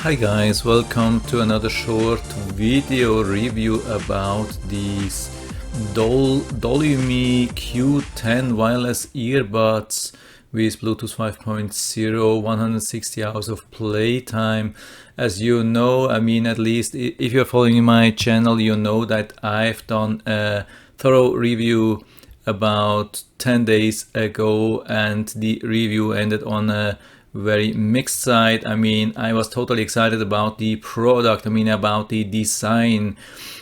Hi guys, welcome to another short video review about these Dolymy Q10 wireless earbuds with Bluetooth 5.0, 160 hours of playtime. As you know, at least if you're following my channel, you know that I've done a thorough review about 10 days ago, and the review ended on a very mixed side. I was totally excited about the product, about the design.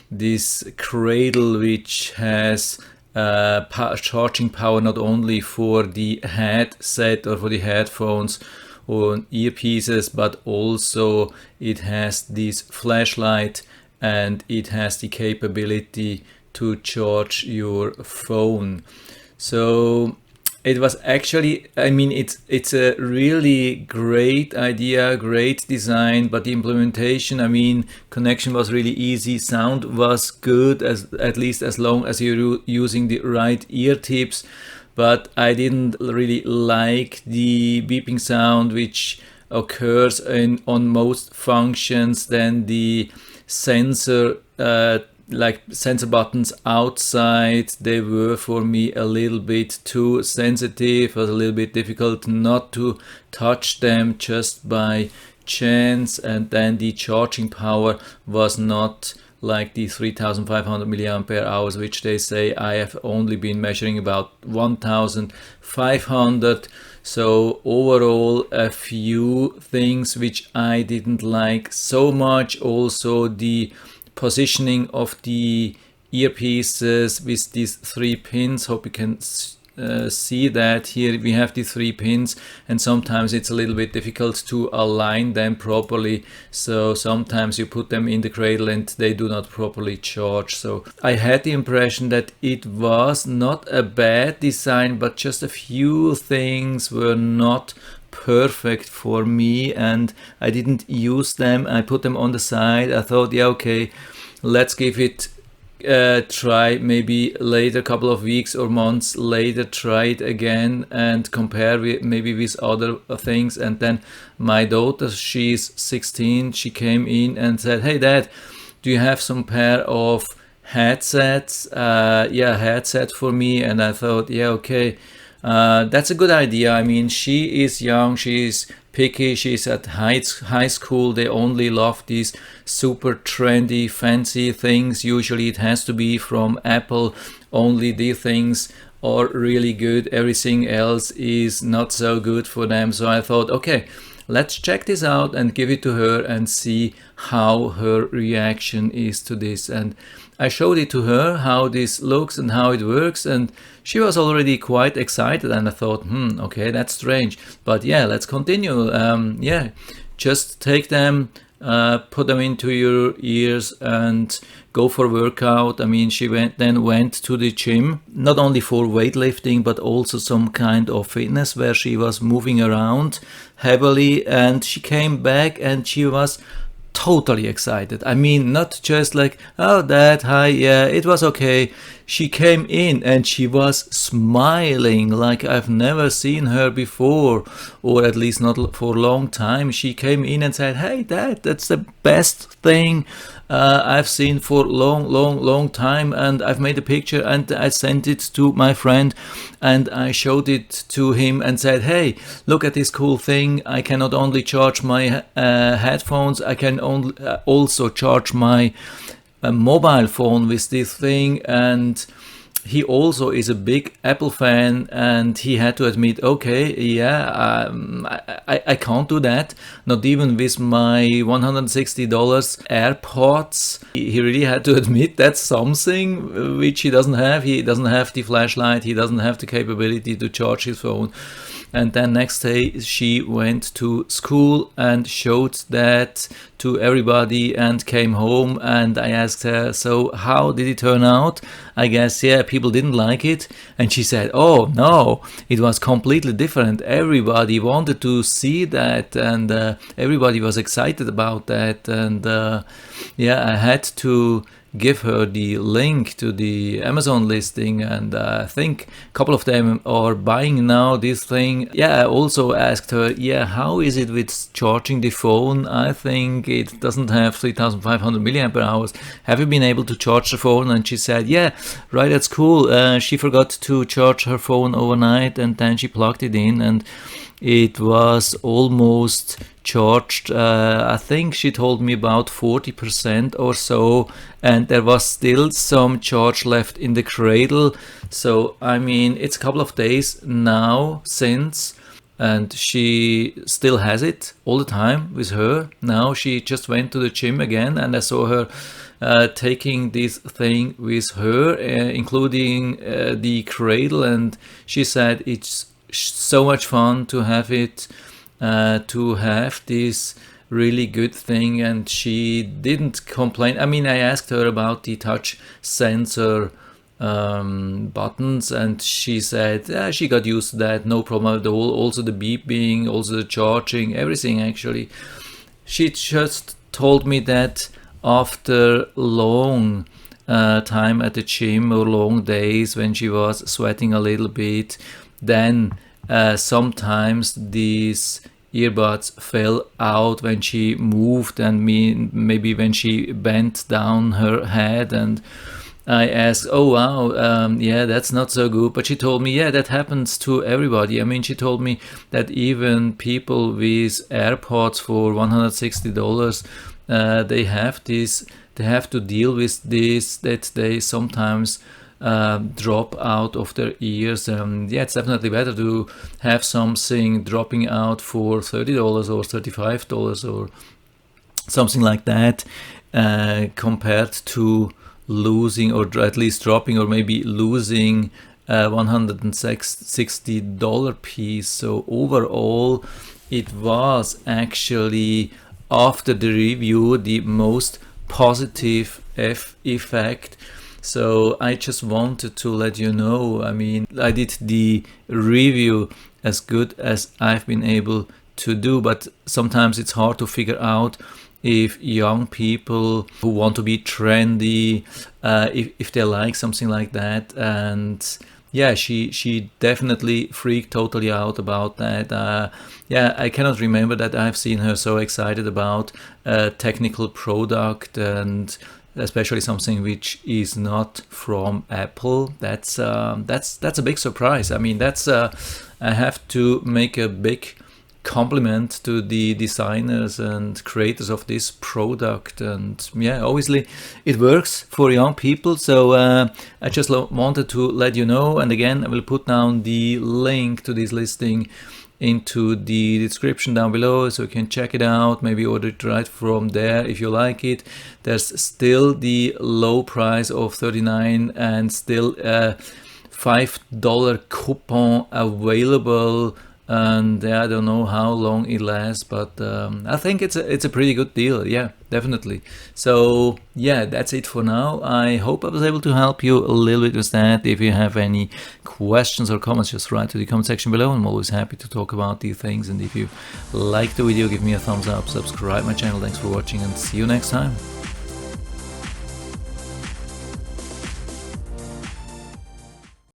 This cradle which has charging power not only for the headset or for the headphones or earpieces, but also it has this flashlight and it has the capability to charge your phone. So it was actually, it's a really great idea, great design, but the implementation, connection was really easy, sound was good, at least as long as you're using the right ear tips. But I didn't really like the beeping sound which occurs on most functions. Then the sensor like sensor buttons outside, they were for me a little bit too sensitive. It was a little bit difficult not to touch them just by chance. And then the charging power was not like the 3500 milliampere hours which they say. I have only been measuring about 1500. So overall, a few things which I didn't like so much. Also the positioning of the earpieces with these 3 pins. Hope you can see that here we have the 3 pins, and sometimes it's a little bit difficult to align them properly. So sometimes you put them in the cradle and they do not properly charge. So I had the impression that it was not a bad design, but just a few things were not perfect for me, and I didn't use them. I put them on the side. I thought, yeah, okay, let's give it a try. Maybe later, a couple of weeks or months later, try it again and compare maybe with other things. And then my daughter, she's 16, she came in and said, "Hey Dad, do you have some pair of headsets?" Headset for me. And I thought, yeah, okay, that's a good idea. She is young, she's picky, she's at high school. They only love these super trendy, fancy things. Usually it has to be from Apple. Only these things are really good. Everything else is not so good for them. So I thought, okay, let's check this out and give it to her and see how her reaction is to this. And I showed it to her, how this looks and how it works, and she was already quite excited. And I thought, okay, that's strange, but yeah, let's continue. Just take them, put them into your ears and go for a workout. She went to the gym, not only for weightlifting, but also some kind of fitness where she was moving around heavily. And she came back and she was totally excited. Not just like, "Oh Dad, hi, yeah, it was okay." She came in and she was smiling like I've never seen her before, or at least not for a long time. She came in and said, "Hey Dad, that's the best thing I've seen for long time, and I've made a picture and I sent it to my friend and I showed it to him and said, hey, look at this cool thing. I can not only charge my headphones, I can also charge my mobile phone with this thing." And he also is a big Apple fan, and he had to admit, okay, yeah, I can't do that, not even with my $160 AirPods. He really had to admit that's something which he doesn't have. He doesn't have the flashlight, he doesn't have the capability to charge his phone. And then next day she went to school and showed that to everybody and came home, and I asked her, "So how did it turn out?" I guess, yeah, people didn't like it. And she said, oh no, it was completely different. Everybody wanted to see that, and everybody was excited about that. And yeah, I had to give her the link to the Amazon listing, and I think a couple of them are buying now this thing. Yeah, I also asked her, yeah, how is it with charging the phone? I think it doesn't have 3500 milliamp hours. Have you been able to charge the phone? And she said, yeah, right, that's cool. She forgot to charge her phone overnight, and then she plugged it in, and it was almost charged. I think she told me about 40% or so, and there was still some charge left in the cradle. So I mean, it's a couple of days now since, and she still has it all the time with her. Now she just went to the gym again, and I saw her taking this thing with her, including the cradle, and she said it's so much fun to have it, to have this really good thing, and she didn't complain. I mean, I asked her about the touch sensor buttons, and she said she got used to that, no problem at all. Also the beeping, also the charging, everything actually. She just told me that after long time at the gym or long days when she was sweating a little bit, then sometimes these earbuds fell out when she moved, and maybe when she bent down her head. And I asked, oh wow, yeah, that's not so good. But she told me, yeah, that happens to everybody. I mean, she told me that even people with AirPods for $160, they have to deal with this, that they sometimes drop out of their ears. Yeah, it's definitely better to have something dropping out for $30 or $35 or something like that, compared to losing, or at least dropping, or maybe losing $160 piece. So overall, it was actually, after the review, the most positive effect. So I just wanted to let you know. I mean, I did the review as good as I've been able to do, but sometimes it's hard to figure out if young people who want to be trendy, if they like something like that. And yeah, she definitely freaked totally out about that. Yeah, I cannot remember that I've seen her so excited about a technical product, and especially something which is not from Apple. That's a big surprise. I mean, that's I have to make a big compliment to the designers and creators of this product. And yeah, obviously it works for young people. So I just wanted to let you know. And again, I will put down the link to this listing into the description down below, so you can check it out, maybe order it right from there if you like it. There's still the low price of $39 and still a $5 coupon available, and yeah, I don't know how long it lasts, but I think it's a pretty good deal. Yeah, definitely. So yeah, that's it for now. I hope I was able to help you a little bit with that. If you have any questions or comments, just write to the comment section below. I'm always happy to talk about these things. And if you like the video, give me a thumbs up, subscribe my channel. Thanks for watching, and see you next time.